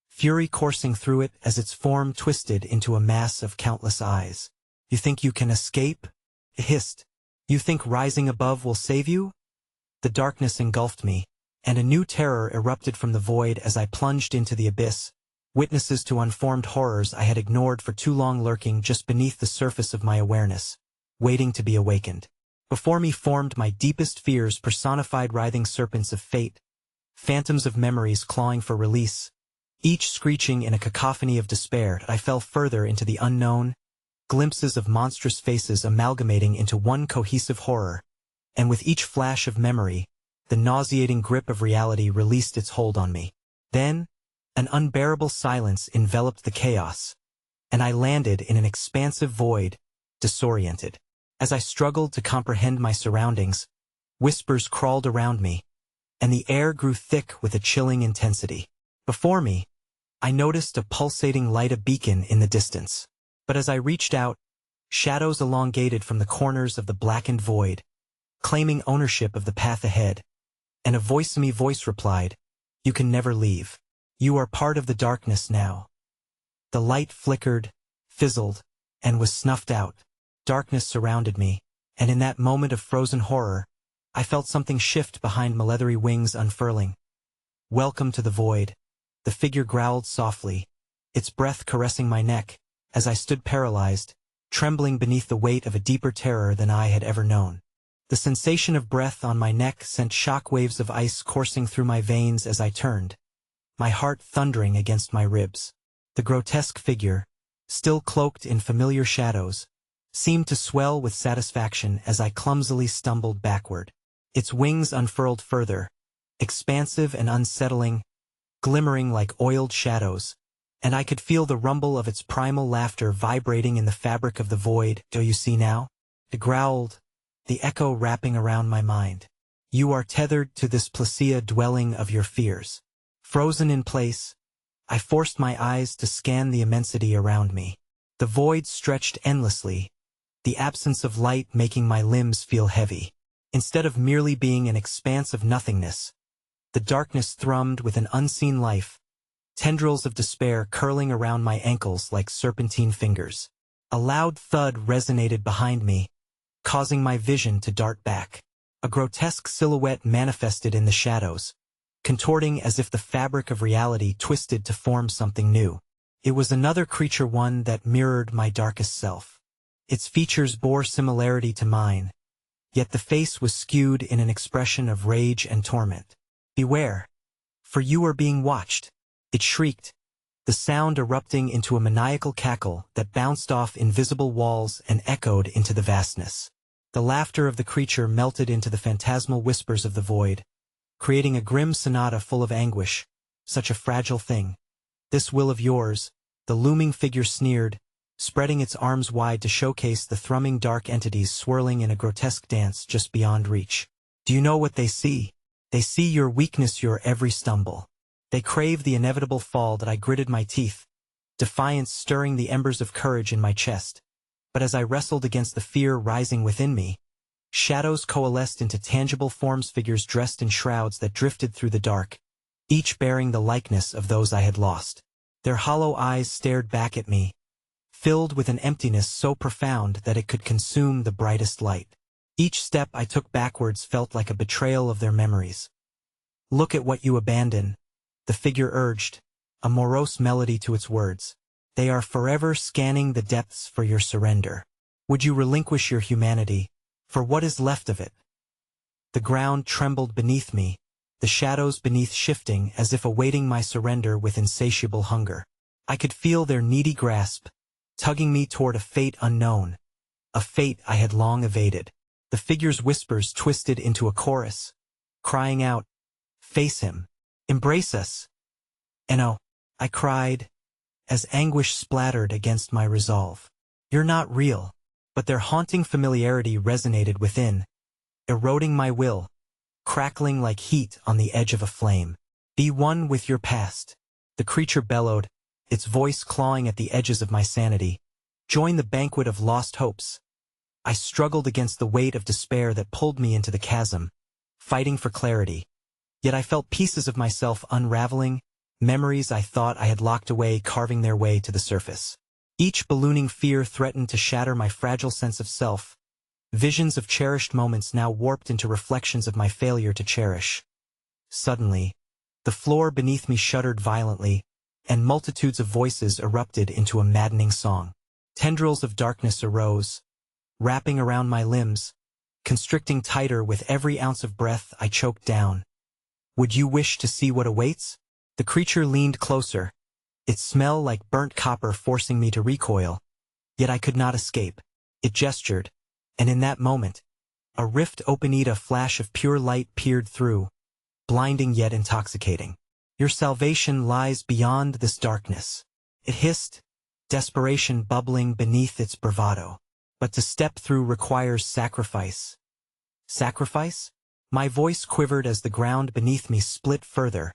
fury coursing through it as its form twisted into a mass of countless eyes. You think you can escape? It hissed. You think rising above will save you? The darkness engulfed me, and a new terror erupted from the void as I plunged into the abyss, witnesses to unformed horrors I had ignored for too long lurking just beneath the surface of my awareness, waiting to be awakened. Before me formed my deepest fears, personified writhing serpents of fate, phantoms of memories clawing for release, each screeching in a cacophony of despair. I fell further into the unknown, glimpses of monstrous faces amalgamating into one cohesive horror, and with each flash of memory, the nauseating grip of reality released its hold on me. Then, an unbearable silence enveloped the chaos, and I landed in an expansive void, disoriented. As I struggled to comprehend my surroundings, whispers crawled around me, and the air grew thick with a chilling intensity. Before me, I noticed a pulsating light, a beacon in the distance. But as I reached out, shadows elongated from the corners of the blackened void, claiming ownership of the path ahead, and a voice replied, "You can never leave. You are part of the darkness now." The light flickered, fizzled, and was snuffed out. Darkness surrounded me, and in that moment of frozen horror, I felt something shift behind my leathery wings unfurling. "Welcome to the void," the figure growled softly, its breath caressing my neck, as I stood paralyzed, trembling beneath the weight of a deeper terror than I had ever known. The sensation of breath on my neck sent shock waves of ice coursing through my veins as I turned, my heart thundering against my ribs. The grotesque figure, still cloaked in familiar shadows, seemed to swell with satisfaction as I clumsily stumbled backward. Its wings unfurled further, expansive and unsettling, glimmering like oiled shadows, and I could feel the rumble of its primal laughter vibrating in the fabric of the void. "Do you see now?" It growled, the echo wrapping around my mind. "You are tethered to this placia dwelling of your fears." Frozen in place, I forced my eyes to scan the immensity around me. The void stretched endlessly, the absence of light making my limbs feel heavy. Instead of merely being an expanse of nothingness, the darkness thrummed with an unseen life, tendrils of despair curling around my ankles like serpentine fingers. A loud thud resonated behind me, causing my vision to dart back. A grotesque silhouette manifested in the shadows, contorting as if the fabric of reality twisted to form something new. It was another creature, one that mirrored my darkest self. Its features bore similarity to mine, yet the face was skewed in an expression of rage and torment. "Beware, for you are being watched," it shrieked, the sound erupting into a maniacal cackle that bounced off invisible walls and echoed into the vastness. The laughter of the creature melted into the phantasmal whispers of the void, creating a grim sonata full of anguish. Such a fragile thing. This will of yours, the looming figure sneered, spreading its arms wide to showcase the thrumming dark entities swirling in a grotesque dance just beyond reach. Do you know what they see? They see your weakness, your every stumble. They crave the inevitable fall that I gritted my teeth, defiance stirring the embers of courage in my chest. But as I wrestled against the fear rising within me, shadows coalesced into tangible forms, figures dressed in shrouds that drifted through the dark, each bearing the likeness of those I had lost. Their hollow eyes stared back at me, filled with an emptiness so profound that it could consume the brightest light. Each step I took backwards felt like a betrayal of their memories. Look at what you abandon, the figure urged, a morose melody to its words. They are forever scanning the depths for your surrender. Would you relinquish your humanity, for what is left of it? The ground trembled beneath me, the shadows beneath shifting as if awaiting my surrender with insatiable hunger. I could feel their needy grasp, tugging me toward a fate unknown, a fate I had long evaded. The figure's whispers twisted into a chorus, crying out, "Face him! Embrace us!" "No," I cried, as anguish splattered against my resolve. "You're not real." But their haunting familiarity resonated within, eroding my will, crackling like heat on the edge of a flame. "Be one with your past," the creature bellowed, its voice clawing at the edges of my sanity. "Join the banquet of lost hopes." I struggled against the weight of despair that pulled me into the chasm, fighting for clarity. Yet I felt pieces of myself unraveling, memories I thought I had locked away carving their way to the surface. Each ballooning fear threatened to shatter my fragile sense of self, visions of cherished moments now warped into reflections of my failure to cherish. Suddenly, the floor beneath me shuddered violently, and multitudes of voices erupted into a maddening song. Tendrils of darkness arose, wrapping around my limbs, constricting tighter with every ounce of breath I choked down. "Would you wish to see what awaits?" The creature leaned closer, its smell like burnt copper forcing me to recoil. Yet I could not escape. It gestured, and in that moment, a rift opened, a flash of pure light peered through, blinding yet intoxicating. "Your salvation lies beyond this darkness," it hissed, desperation bubbling beneath its bravado. "But to step through requires sacrifice." Sacrifice? My voice quivered as the ground beneath me split further,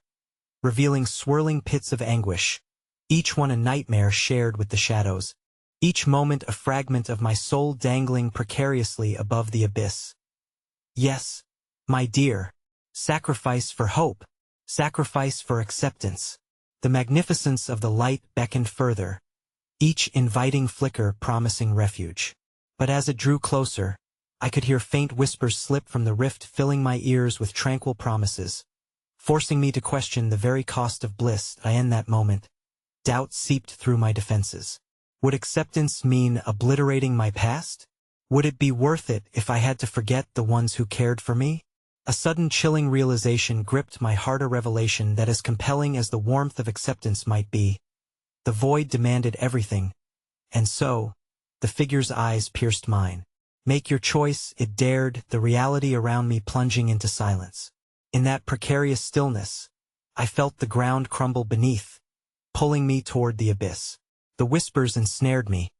revealing swirling pits of anguish, each one a nightmare shared with the shadows, each moment a fragment of my soul dangling precariously above the abyss. Yes, my dear, sacrifice for hope, sacrifice for acceptance. The magnificence of the light beckoned further, each inviting flicker promising refuge. But as it drew closer, I could hear faint whispers slip from the rift, filling my ears with tranquil promises, forcing me to question the very cost of bliss. In that moment, doubt seeped through my defenses. Would acceptance mean obliterating my past? Would it be worth it if I had to forget the ones who cared for me? A sudden chilling realization gripped my heart, a revelation that, as compelling as the warmth of acceptance might be, the void demanded everything. And so, the figure's eyes pierced mine. "Make your choice," it dared, the reality around me plunging into silence. In that precarious stillness, I felt the ground crumble beneath, pulling me toward the abyss. The whispers ensnared me,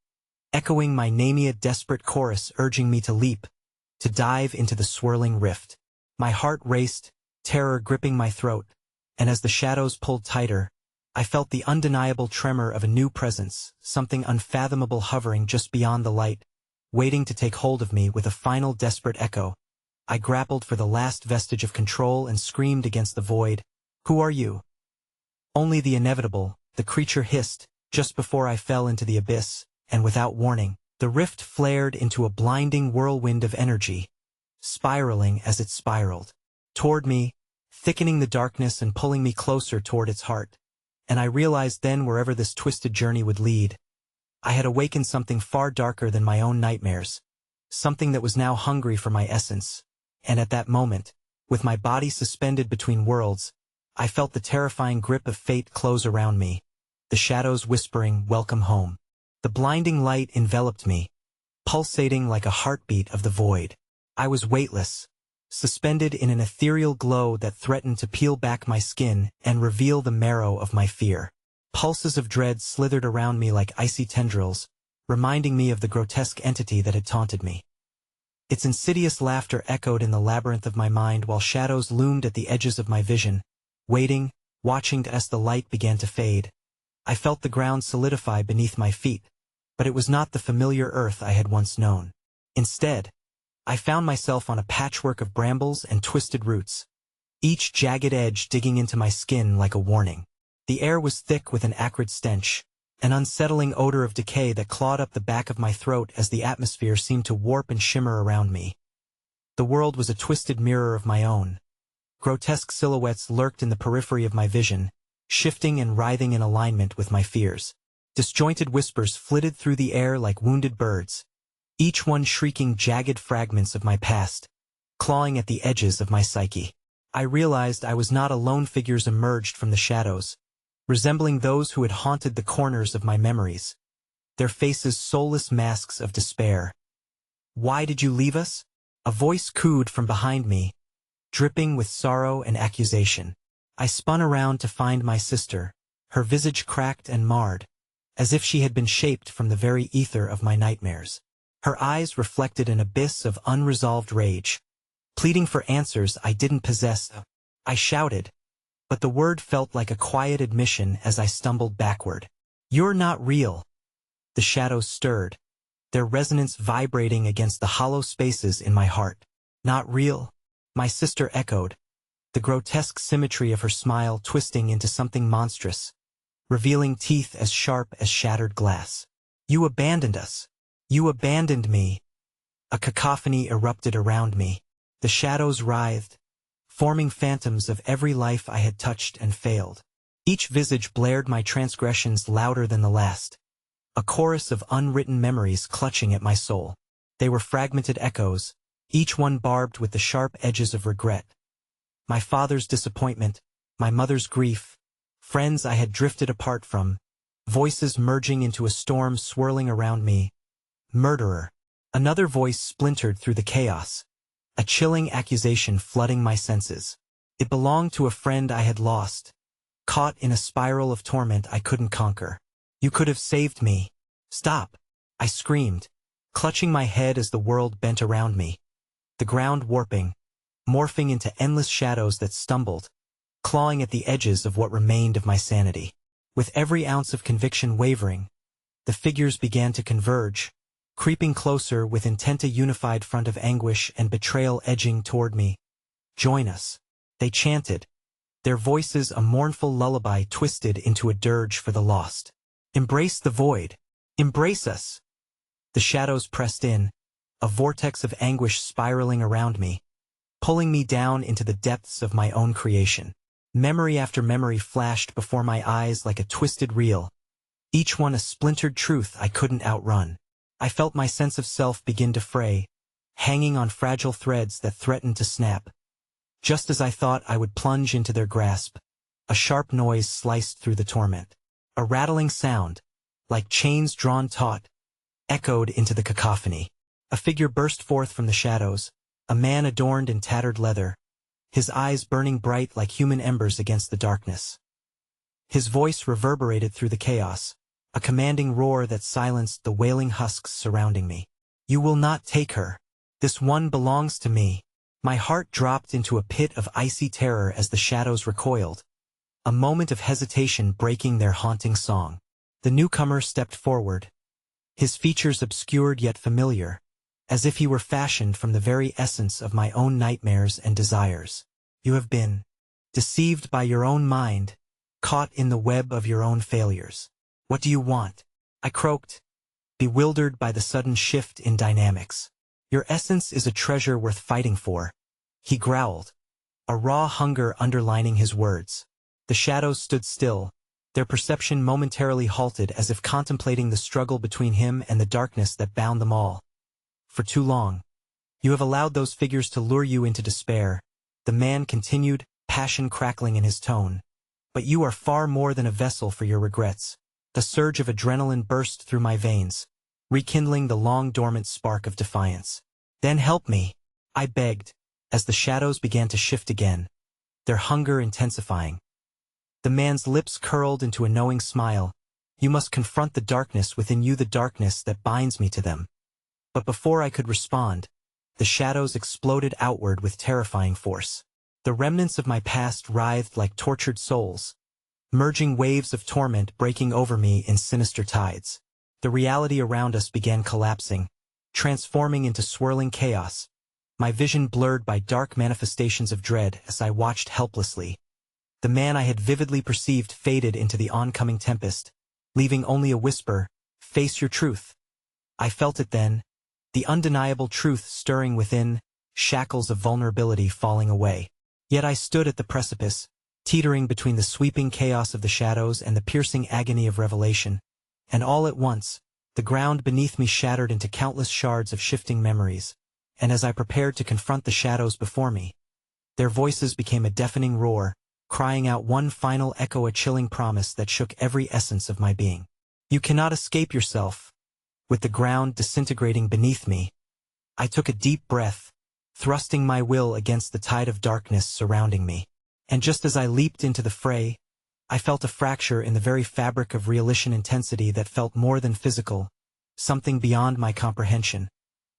echoing my name, a desperate chorus urging me to leap, to dive into the swirling rift. My heart raced, terror gripping my throat, and as the shadows pulled tighter, I felt the undeniable tremor of a new presence, something unfathomable hovering just beyond the light, waiting to take hold of me. With a final desperate echo, I grappled for the last vestige of control and screamed against the void, "Who are you?" "Only the inevitable," the creature hissed, just before I fell into the abyss, and without warning, the rift flared into a blinding whirlwind of energy, spiraling as it spiraled toward me, thickening the darkness and pulling me closer toward its heart. And I realized then, wherever this twisted journey would lead, I had awakened something far darker than my own nightmares, something that was now hungry for my essence. And at that moment, with my body suspended between worlds, I felt the terrifying grip of fate close around me, the shadows whispering, "Welcome home." The blinding light enveloped me, pulsating like a heartbeat of the void. I was weightless, suspended in an ethereal glow that threatened to peel back my skin and reveal the marrow of my fear. Pulses of dread slithered around me like icy tendrils, reminding me of the grotesque entity that had taunted me. Its insidious laughter echoed in the labyrinth of my mind while shadows loomed at the edges of my vision, waiting, watching as the light began to fade. I felt the ground solidify beneath my feet, but it was not the familiar earth I had once known. Instead, I found myself on a patchwork of brambles and twisted roots, each jagged edge digging into my skin like a warning. The air was thick with an acrid stench, an unsettling odor of decay that clawed up the back of my throat as the atmosphere seemed to warp and shimmer around me. The world was a twisted mirror of my own. Grotesque silhouettes lurked in the periphery of my vision, shifting and writhing in alignment with my fears. Disjointed whispers flitted through the air like wounded birds, each one shrieking jagged fragments of my past, clawing at the edges of my psyche. I realized I was not alone. Figures emerged from the shadows, resembling those who had haunted the corners of my memories, their faces soulless masks of despair. "Why did you leave us?" A voice cooed from behind me, dripping with sorrow and accusation. I spun around to find my sister, her visage cracked and marred, as if she had been shaped from the very ether of my nightmares. Her eyes reflected an abyss of unresolved rage, pleading for answers I didn't possess. I shouted, but the word felt like a quiet admission as I stumbled backward. "You're not real." The shadows stirred, their resonance vibrating against the hollow spaces in my heart. "Not real?" my sister echoed, the grotesque symmetry of her smile twisting into something monstrous, revealing teeth as sharp as shattered glass. "You abandoned us. You abandoned me." A cacophony erupted around me. The shadows writhed, forming phantoms of every life I had touched and failed. Each visage blared my transgressions louder than the last, a chorus of unwritten memories clutching at my soul. They were fragmented echoes, each one barbed with the sharp edges of regret. My father's disappointment, my mother's grief, friends I had drifted apart from, voices merging into a storm swirling around me. "Murderer." Another voice splintered through the chaos, a chilling accusation flooding my senses. It belonged to a friend I had lost, caught in a spiral of torment I couldn't conquer. "You could have saved me." "Stop!" I screamed, clutching my head as the world bent around me, the ground warping, morphing into endless shadows that stumbled, clawing at the edges of what remained of my sanity. With every ounce of conviction wavering, the figures began to converge, creeping closer with intent, a unified front of anguish and betrayal edging toward me. "Join us," they chanted, their voices a mournful lullaby twisted into a dirge for the lost. "Embrace the void. Embrace us." The shadows pressed in, a vortex of anguish spiraling around me, pulling me down into the depths of my own creation. Memory after memory flashed before my eyes like a twisted reel, each one a splintered truth I couldn't outrun. I felt my sense of self begin to fray, hanging on fragile threads that threatened to snap. Just as I thought I would plunge into their grasp, a sharp noise sliced through the torment. A rattling sound, like chains drawn taut, echoed into the cacophony. A figure burst forth from the shadows, a man adorned in tattered leather, his eyes burning bright like human embers against the darkness. His voice reverberated through the chaos, a commanding roar that silenced the wailing husks surrounding me. "You will not take her. This one belongs to me." My heart dropped into a pit of icy terror as the shadows recoiled, a moment of hesitation breaking their haunting song. The newcomer stepped forward, his features obscured yet familiar, as if he were fashioned from the very essence of my own nightmares and desires. "You have been deceived by your own mind, caught in the web of your own failures. What do you want?" I croaked, bewildered by the sudden shift in dynamics. "Your essence is a treasure worth fighting for," he growled, a raw hunger underlining his words. The shadows stood still, their perception momentarily halted as if contemplating the struggle between him and the darkness that bound them all. "For too long. You have allowed those figures to lure you into despair," the man continued, passion crackling in his tone. "But you are far more than a vessel for your regrets." A surge of adrenaline burst through my veins, rekindling the long-dormant spark of defiance. "Then help me," I begged, as the shadows began to shift again, their hunger intensifying. The man's lips curled into a knowing smile. You must confront the darkness within you, the darkness that binds me to them. But before I could respond, the shadows exploded outward with terrifying force. The remnants of my past writhed like tortured souls, merging waves of torment breaking over me in sinister tides. The reality around us began collapsing, transforming into swirling chaos, my vision blurred by dark manifestations of dread as I watched helplessly. The man I had vividly perceived faded into the oncoming tempest, leaving only a whisper, "Face your truth." I felt it then, the undeniable truth stirring within, shackles of vulnerability falling away. Yet I stood at the precipice, teetering between the sweeping chaos of the shadows and the piercing agony of revelation, and all at once, the ground beneath me shattered into countless shards of shifting memories, and as I prepared to confront the shadows before me, their voices became a deafening roar, crying out one final echo, a chilling promise that shook every essence of my being. You cannot escape yourself. With the ground disintegrating beneath me, I took a deep breath, thrusting my will against the tide of darkness surrounding me. And just as I leaped into the fray, I felt a fracture in the very fabric of realistic intensity that felt more than physical, something beyond my comprehension,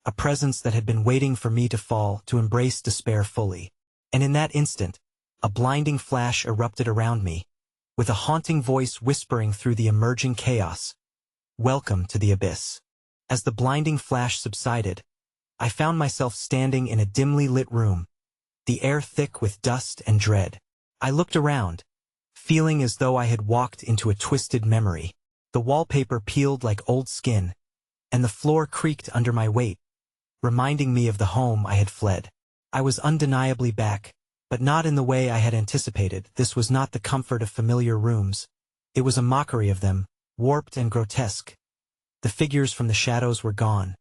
a presence that had been waiting for me to fall, to embrace despair fully. And in that instant, a blinding flash erupted around me, with a haunting voice whispering through the emerging chaos, "Welcome to the abyss." As the blinding flash subsided, I found myself standing in a dimly lit room, the air thick with dust and dread. I looked around, feeling as though I had walked into a twisted memory. The wallpaper peeled like old skin, and the floor creaked under my weight, reminding me of the home I had fled. I was undeniably back, but not in the way I had anticipated. This was not the comfort of familiar rooms. It was a mockery of them, warped and grotesque. The figures from the shadows were gone,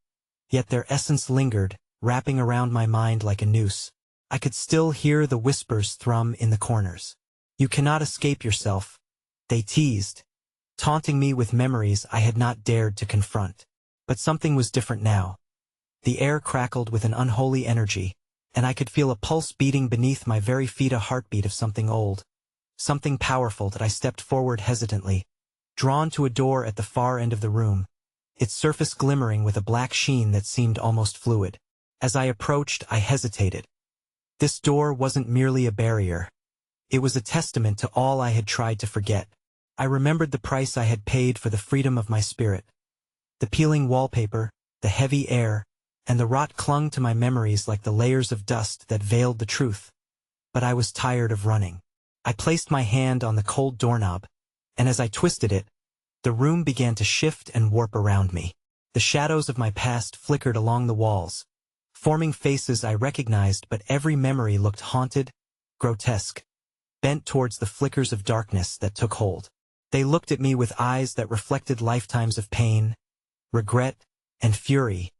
yet their essence lingered, wrapping around my mind like a noose. I could still hear the whispers thrum in the corners. "You cannot escape yourself," they teased, taunting me with memories I had not dared to confront. But something was different now. The air crackled with an unholy energy, and I could feel a pulse beating beneath my very feet, a heartbeat of something old, something powerful. That I stepped forward hesitantly, drawn to a door at the far end of the room, its surface glimmering with a black sheen that seemed almost fluid. As I approached, I hesitated. This door wasn't merely a barrier. It was a testament to all I had tried to forget. I remembered the price I had paid for the freedom of my spirit. The peeling wallpaper, the heavy air, and the rot clung to my memories like the layers of dust that veiled the truth. But I was tired of running. I placed my hand on the cold doorknob, and as I twisted it, the room began to shift and warp around me. The shadows of my past flickered along the walls, forming faces I recognized, but every memory looked haunted, grotesque, bent towards the flickers of darkness that took hold. They looked at me with eyes that reflected lifetimes of pain, regret, and fury.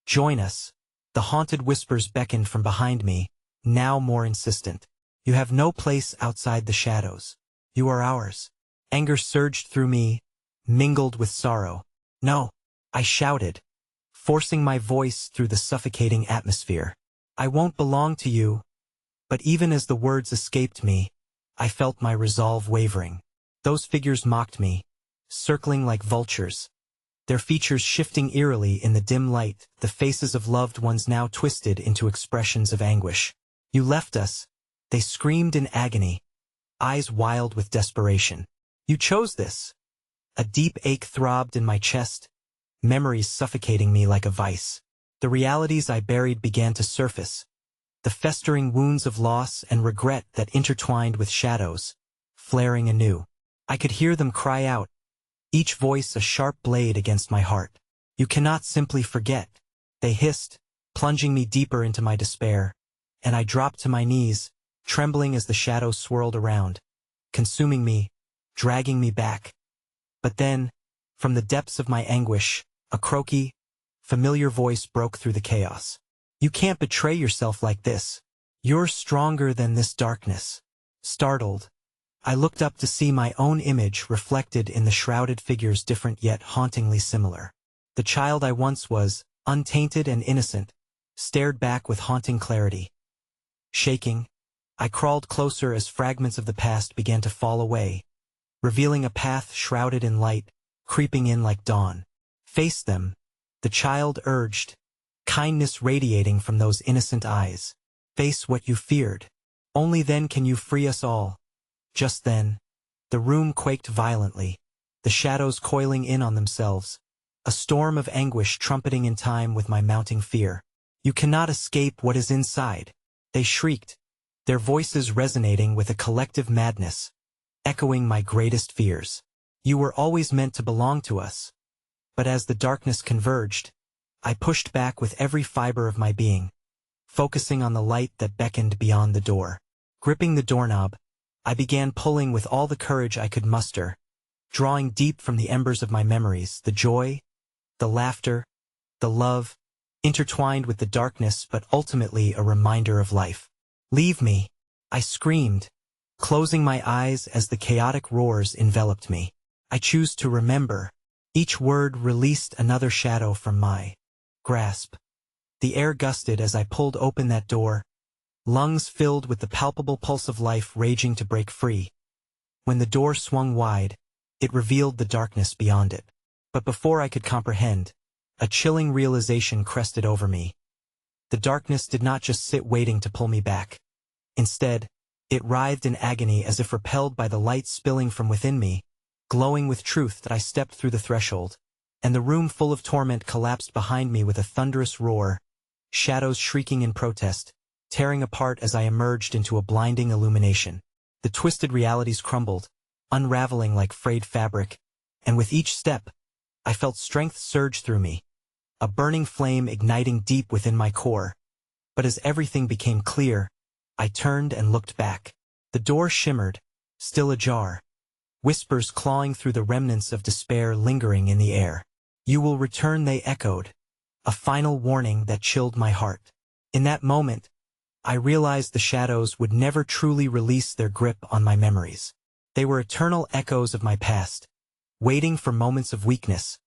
"Join us," the haunted whispers beckoned from behind me, now more insistent. "You have no place outside the shadows. You are ours." Anger surged through me, mingled with sorrow. "No," I shouted, forcing my voice through the suffocating atmosphere. "I won't belong to you." But even as the words escaped me, I felt my resolve wavering. Those figures mocked me, circling like vultures, their features shifting eerily in the dim light, the faces of loved ones now twisted into expressions of anguish. "You left us," they screamed in agony, eyes wild with desperation. "You chose this." A deep ache throbbed in my chest, memories suffocating me like a vice. The realities I buried began to surface, the festering wounds of loss and regret that intertwined with shadows, flaring anew. I could hear them cry out, each voice a sharp blade against my heart. "You cannot simply forget," they hissed, plunging me deeper into my despair, and I dropped to my knees, trembling as the shadows swirled around, consuming me, dragging me back. But then, from the depths of my anguish, a croaky, familiar voice broke through the chaos. "You can't betray yourself like this. You're stronger than this darkness." Startled, I looked up to see my own image reflected in the shrouded figures, different yet hauntingly similar. The child I once was, untainted and innocent, stared back with haunting clarity. Shaking, I crawled closer as fragments of the past began to fall away, revealing a path shrouded in light, creeping in like dawn. Face them, the child urged, kindness radiating from those innocent eyes. Face what you feared. Only then can you free us all. Just then, the room quaked violently, the shadows coiling in on themselves, a storm of anguish trumpeting in time with my mounting fear. You cannot escape what is inside, they shrieked, their voices resonating with a collective madness, echoing my greatest fears. You were always meant to belong to us. But as the darkness converged, I pushed back with every fiber of my being, focusing on the light that beckoned beyond the door. Gripping the doorknob, I began pulling with all the courage I could muster, drawing deep from the embers of my memories the joy, the laughter, the love, intertwined with the darkness but ultimately a reminder of life. Leave me, I screamed, closing my eyes as the chaotic roars enveloped me. I choose to remember. Each word released another shadow from my grasp. The air gusted as I pulled open that door, lungs filled with the palpable pulse of life raging to break free. When the door swung wide, it revealed the darkness beyond it. But before I could comprehend, a chilling realization crested over me. The darkness did not just sit waiting to pull me back. Instead, it writhed in agony as if repelled by the light spilling from within me, glowing with truth that I stepped through the threshold, and the room full of torment collapsed behind me with a thunderous roar, shadows shrieking in protest, tearing apart as I emerged into a blinding illumination. The twisted realities crumbled, unraveling like frayed fabric, and with each step, I felt strength surge through me, a burning flame igniting deep within my core. But as everything became clear, I turned and looked back. The door shimmered, still ajar, whispers clawing through the remnants of despair lingering in the air. You will return, they echoed, a final warning that chilled my heart. In that moment, I realized the shadows would never truly release their grip on my memories. They were eternal echoes of my past, waiting for moments of weakness,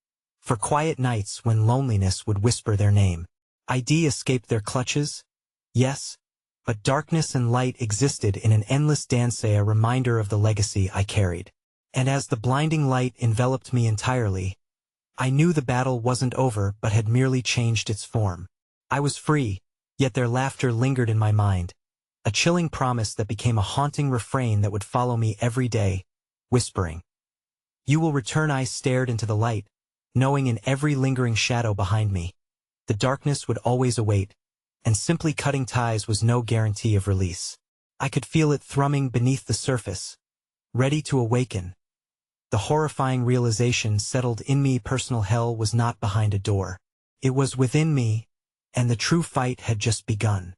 for quiet nights when loneliness would whisper their name. ID escaped their clutches, yes, but darkness and light existed in an endless dance, a reminder of the legacy I carried. And as the blinding light enveloped me entirely, I knew the battle wasn't over but had merely changed its form. I was free, yet their laughter lingered in my mind, a chilling promise that became a haunting refrain that would follow me every day, whispering, "You will return." I stared into the light, knowing in every lingering shadow behind me, the darkness would always await, and simply cutting ties was no guarantee of release. I could feel it thrumming beneath the surface, ready to awaken. The horrifying realization settled in me: personal hell was not behind a door. It was within me, and the true fight had just begun.